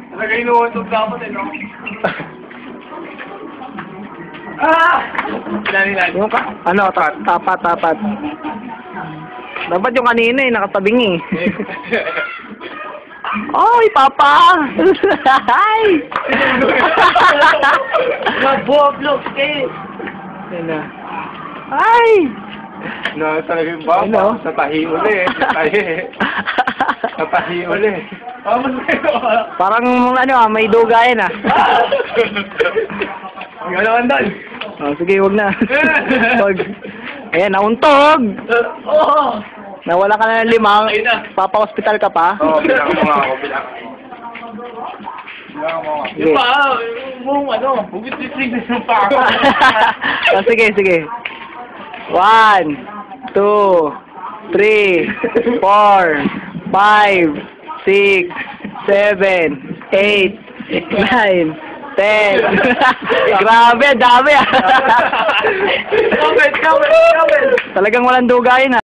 Talaga inuuntog dapat eh, no? Ah! Yung ano, tapat. Dapat yung kanina eh, nakatabing eh. Oy, Papa! Ay! Nag-vlog kayo! Yan na. Ay! No, talaga yung baba. Ano? Sa tahi uli eh. Sa tahi uli. Parang ano may dugayan ah. Ang galawan doon. Oh, sige, wag na. Wag. Ayan, nauntog! Oo! Nawala ka na ng 5. Papa-hospital ka pa? Oo, bilang mo nga ako, bilang. Bilang mo nga. Sige. Yung pa, yung ano, bugit-bugit ng pa ako. Oh, sige. 1, 2, 3, 4, 5, 6, 7, 8, 9, 10, 10. Grabe, dami ah. Comment. Talagang walang dugayin ah.